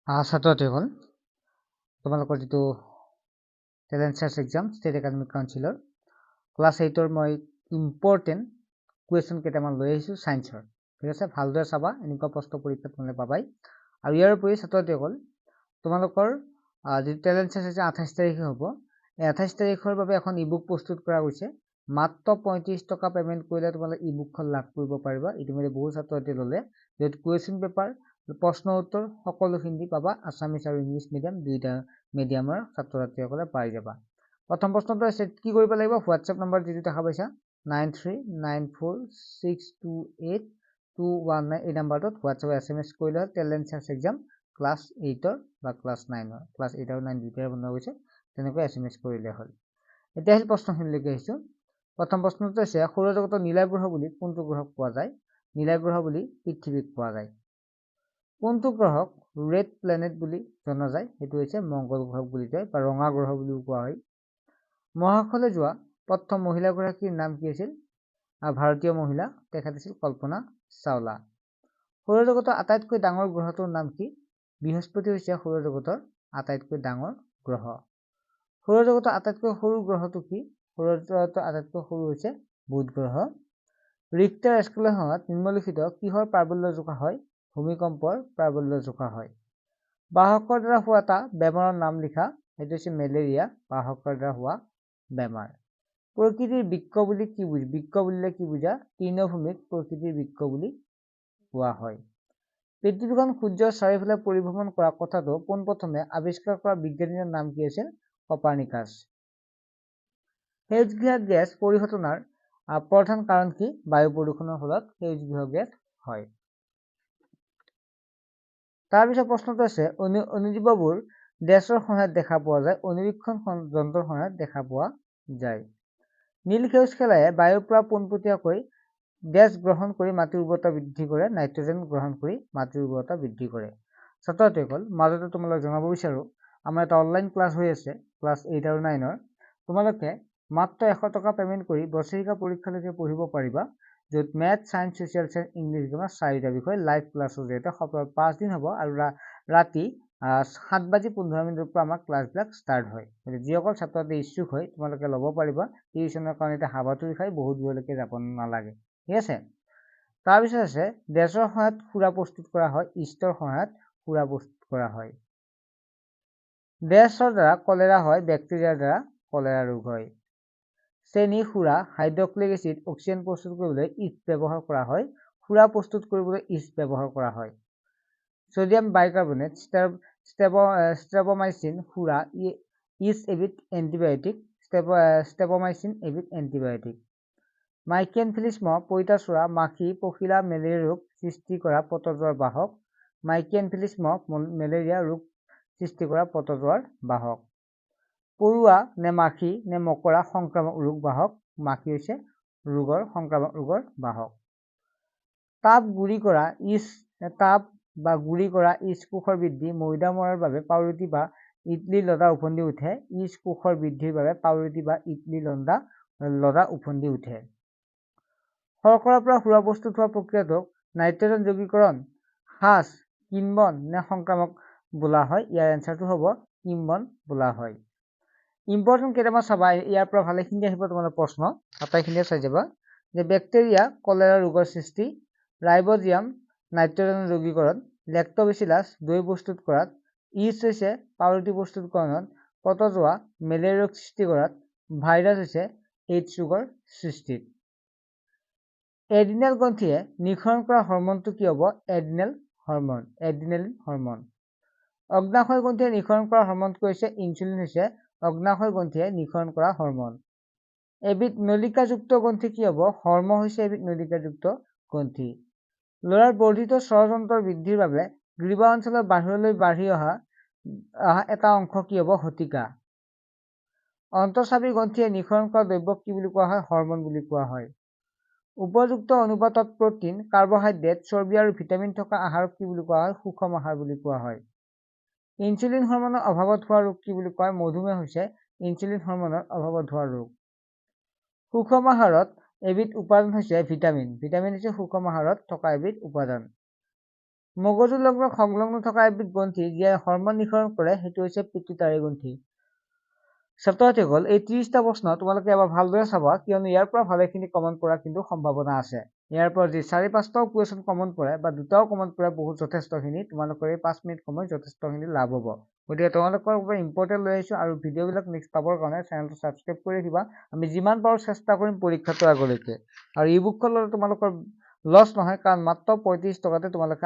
ছাত্ৰ-ছাত্ৰীসকল তোমালোকৰ যিটো talent search exam state academic কাউন্সিলৰ ক্লাছ 8ৰ মই ইম্পৰ্টেণ্ট কুৱেশ্যন কেইটামান লৈ আহিছোঁ ছায়েন্সৰ। ঠিক আছে, ভালদৰে চাবা, এনেকুৱা প্ৰশ্ন পৰীক্ষাত তোমালোকে পাবাই। আৰু ইয়াৰ উপৰি ছাত্ৰ-ছাত্ৰীসকল তোমালোকৰ যিটো টেলেণ্ট চাৰ্চ এক্সাম 28 তাৰিখে হ'ব, এই 28 তাৰিখৰ বাবে এখন ই বুক প্ৰস্তুত কৰা হৈছে। মাত্ৰ 35 টকা পে'মেণ্ট কৰিলে তোমালোকে ই বুকখন লাভ কৰিব পাৰিবা। ইতিমধ্যে বহু ছাত্ৰ-ছাত্ৰীয়ে ল'লে, য'ত কুৱেশ্যন পেপাৰ প্ৰশ্ন উত্তৰ সকলো হিন্দী পাবা, আছামিছ আৰু ইংলিছ মিডিয়াম দুইটা মিডিয়ামৰ ছাত্ৰ-ছাত্ৰীসকলে পাই যাবা। প্ৰথম প্ৰশ্নটো আছে, কি কৰিব লাগিব? হোৱাটছএপ নম্বৰ যিটো দেখা পাইছা 9394628219 এই নম্বৰটোত হোৱাটছএপ SMS কৰিলে টেলেণ্ট চাৰ্চ এক্সাম ক্লাছ 8ৰ বা ক্লাছ 9ৰ, ক্লাছ 8 আৰু 9 দুইটাৰে বনোৱা গৈছে, তেনেকৈ SMS কৰিলে হ'ল। এতিয়া আহিল প্ৰশ্নখিনিলৈকে আহিছোঁ। প্ৰথম প্ৰশ্নটো আছে, সৌৰজগতৰ নীলা গ্ৰহ বুলি কোনটো গ্ৰহক পোৱা যায়? নীলা গ্ৰহ বুলি পৃথিৱীক পোৱা যায়। কোনটো গ্ৰহক ৰেড প্লেনেট বুলি জনা যায়? সেইটো হৈছে মংগল গ্ৰহক বুলি কয় বা ৰঙা গ্ৰহ বুলিও কোৱা হয়। মহাকাশলৈ যোৱা প্ৰথম মহিলাগৰাকীৰ নাম কি আছিল? ভাৰতীয় মহিলা, তেখেত আছিল কল্পনা চাওলা। সৌৰজগতৰ আটাইতকৈ ডাঙৰ গ্ৰহটোৰ নাম কি? বৃহস্পতি হৈছে সৌৰজগতৰ আটাইতকৈ ডাঙৰ গ্ৰহ। সৌৰজগতৰ আটাইতকৈ সৰু গ্ৰহটো কি? সৌৰজগতৰ আটাইতকৈ সৰু হৈছে বুধ গ্ৰহ। ৰিক্টাৰ স্কেলৰ সহায়ত নিম্নলিখিত কিহৰ প্ৰাবল্য জোখা হয়? ভূমিকম্পৰ প্ৰাবল্য জোখা হয়। বাহকৰ দ্বাৰা হোৱা এটা বেমাৰৰ নাম লিখা, সেইটো হৈছে মেলেৰিয়া, বাহকৰ দ্বাৰা হোৱা বেমাৰ। প্ৰকৃতিৰ বৃক্ক বুলি কি বুজা? বৃক্ক বুলিলে কি বুজা? তৃণভূমিক প্ৰকৃতিৰ বৃক্ক বুলি কোৱা হয়। পৃথিৱীখন সূৰ্যৰ চাৰিওফালে পৰিভ্ৰমণ কৰা কথাটো পোনপ্ৰথমে আৱিষ্কাৰ কৰা বিজ্ঞানীৰ নাম কি আছিল? কপাৰ্নিকাছ। সেউজগৃহ গেছ পৰিঘটনাৰ প্ৰধান কাৰণ কি? বায়ু প্ৰদূষণৰ ফলত সেউজগৃহ গেছ হয়। তাৰপিছত প্ৰশ্নটো আছে, অণুজীৱবোৰ ডেছৰ সহায়ত দেখা পোৱা যায়? অণুবীক্ষণ যন্ত্ৰৰ সহায়ত দেখা পোৱা যায়। নীল সেউজ খেলায়ে বায়ুৰ পৰা পোনপটীয়াকৈ গেছ গ্ৰহণ কৰি মাটিৰ উৰ্বৰতা বৃদ্ধি কৰে, নাইট্ৰজেন গ্ৰহণ কৰি মাটিৰ উৰ্বৰতা বৃদ্ধি কৰে। ছাত্ৰ-ছাত্ৰীসকল, মাজতে তোমালোকক জনাব বিচাৰোঁ, আমাৰ এটা অনলাইন ক্লাছ হৈ আছে, ক্লাছ 8 আৰু 9ৰ। তোমালোকে মাত্ৰ 100 টকা পে'মেণ্ট কৰি বছৰেকীয়া পৰীক্ষালৈকে পঢ়িব পাৰিবা, য'ত math, science, social science, English grammar 4টা বিষয় লাইভ ক্লাছৰ জৰিয়তে সপ্তাহত 5 দিন হ'ব আৰু ৰাতি 7:15 পৰা আমাৰ ক্লাছবিলাক ষ্টাৰ্ট হয়। যিসকল ছাত্ৰ-ছাত্ৰী ইচ্ছুক হয় তোমালোকে ল'ব পাৰিবা। টিউশ্যনৰ কাৰণে এতিয়া হাবাথুৰি খাই বহুত দূৰলৈকে যাব নালাগে। ঠিক আছে। তাৰপিছত আছে, ডেছৰ সহায়ত সুৰা প্ৰস্তুত কৰা হয়, ইষ্টৰ সহায়ত সুৰা প্ৰস্তুত কৰা হয়। ডেছৰ দ্বাৰা কলেৰা হয়, বেক্টেৰিয়াৰ দ্বাৰা কলেৰা ৰোগ হয়। চেনি, সুৰা, হাইড্ৰক্সিলিক এচিড, অক্সিজেন প্ৰস্তুত কৰিবলৈ ইষ্ট ব্যৱহাৰ কৰা হয়। সুৰা প্ৰস্তুত কৰিবলৈ ইষ্ট ব্যৱহাৰ কৰা হয়। ছডিয়াম বাইকাৰ্বনেট, ষ্ট্ৰেপমাইচিন, সুৰা, ইজ এবিধ এণ্টিবায়টিক, ষ্ট্ৰেপমাইচিন এবিধ এণ্টিবায়টিক। মাইক্ৰিয়েনফিলিছ মহ, পইতাচোৰা, মাখি, পখিলা, মেলেৰিয়া ৰোগ সৃষ্টি কৰা পতজোৱাৰ বাহক। মাইক্ৰিয়েনফিলিছ মহ মেলেৰিয়া ৰোগ সৃষ্টি কৰা পতজোৱাৰ বাহক। পৰুৱা নে মাখি নে মকৰা সংক্ৰামক ৰোগ বাহক? মাখি হৈছে সংক্ৰামক ৰোগৰ বাহক। তাপ বা গুৰি কৰা ইজ কোষৰ বৃদ্ধি, মৈদা মৰাৰ বাবে পাউৰুটি বা ইডলি লদা উফন্দি উঠে। ইজ কোষৰ বৃদ্ধিৰ বাবে পাউৰুটি বা ইডলি লদা উফন্দি উঠে। শৰ্কৰাৰ পৰা সুৰা প্ৰস্তুত হোৱা প্ৰক্ৰিয়াটোক নাইট্ৰজেন যৌগীকৰণ, হ্ৰাস, কিণ্বন নে সংক্ৰামক বোলা হয়? ইয়াৰ এনচাৰটো হ'ব কিণ্বন বোলা হয়। ইম্পৰ্টেণ্ট কেইটামান চাবা, ইয়াৰ পৰা ভালেখিনি আহিব তোমালোকৰ প্ৰশ্ন, আটাইখিনিয়ে চাই যাবা। যে বেক্টেৰিয়া কলেৰা ৰোগৰ সৃষ্টি, ৰাইবজিয়াম নাইট্ৰজেন যৌগীকৰণ, লেক্ট'বেচিলাছ দৈ প্ৰস্তুত কৰাত, ইষ্ট হৈছে পাউৰুটি প্ৰস্তুতকৰণত, পতজোৱা মেলেৰিয়া ৰোগ সৃষ্টি কৰাত, ভাইৰাছ হৈছে এইডছ ৰোগৰ সৃষ্টিত। এড্ৰিনেল গ্ৰন্থিয়ে নিঃসৰণ কৰা হৰম'নটো কি হ'ব? Adrenaline hormone. অগ্নাশয় গ্ৰন্থিয়ে নিঃসৰণ কৰা হৰম'নটো হৈছে ইনচুলিন হৈছে অগ্নাশয় গ্ৰন্থিয়ে নিঃসৰণ কৰা হৰম'ন। এবিধ নলিকাযুক্ত গ্ৰন্থি কি হ'ব? হৰ্ম হৈছে এবিধ নলিকাযুক্ত গ্ৰন্থি। ল'ৰাৰ বৰ্ধিত স্বৰযন্ত্ৰৰ বৃদ্ধিৰ বাবে গ্ৰীবা অঞ্চলৰ বাহিৰলৈ বাঢ়ি অহা এটা অংশ কি হ'ব? শতিকা। অন্তঃস্ৰাৱী গ্ৰন্থিয়ে নিঃসৰণ কৰা দ্ৰব্যক কি বুলি কোৱা হয়? হৰম'ন বুলি কোৱা হয়। উপযুক্ত অনুপাতত প্ৰটিন, কাৰ্বহাইড্ৰেট, চৰ্বি আৰু ভিটামিন থকা আহাৰক কি বুলি কোৱা হয়? সুষম আহাৰ বুলি কোৱা হয়। ইনচুলিন হৰম'নৰ অভাৱত হোৱা ৰোগ কি বুলি কোৱা হয়? মধুমেহ হৈছে ইনচুলিন হৰম'নৰ অভাৱত হোৱা ৰোগ। সুষম আহাৰত এবিধ উপাদান হৈছে ভিটামিন। ভিটামিন হৈছে সুষম আহাৰত থকা এবিধ উপাদান। মগজুৰ লগত সংলগ্ন থকা এবিধ গ্ৰন্থি যিয়ে হৰমন নিঃসৰণ কৰে সেইটো হৈছে পিটুইটাৰী গ্ৰন্থি। ছাত্ৰ-ছাত্ৰীসকল, এই 30টা প্ৰশ্ন তোমালোকে এবাৰ ভালদৰে চাবা, কিয়নো ইয়াৰ পৰা ভালেখিনি কমন পৰাৰ কিন্তু সম্ভাৱনা আছে। ইয়াৰ পৰা যি 4-5টাও কুৱেশ্যন কমন পৰে বা দুটাও কমন পৰে, বহুত যথেষ্টখিনি তোমালোকৰ এই 5 মিনিট সময় যথেষ্টখিনি লাভ হ'ব। গতিকে তোমালোকৰ বাবে ইম্পৰ্টেণ্ট লৈ আহিছোঁ, আৰু ভিডিঅ'বিলাক নেক্সট পাবৰ কাৰণে চেনেলটো ছাবস্ক্ৰাইব কৰি ৰাখিবা। আমি যিমান পাৰোঁ চেষ্টা কৰিম পৰীক্ষাটোৰ আগলৈকে। আৰু ই বুকখন ল'লে তোমালোকৰ লছ নহয়, কাৰণ মাত্ৰ 35 টকাতে তোমালোকে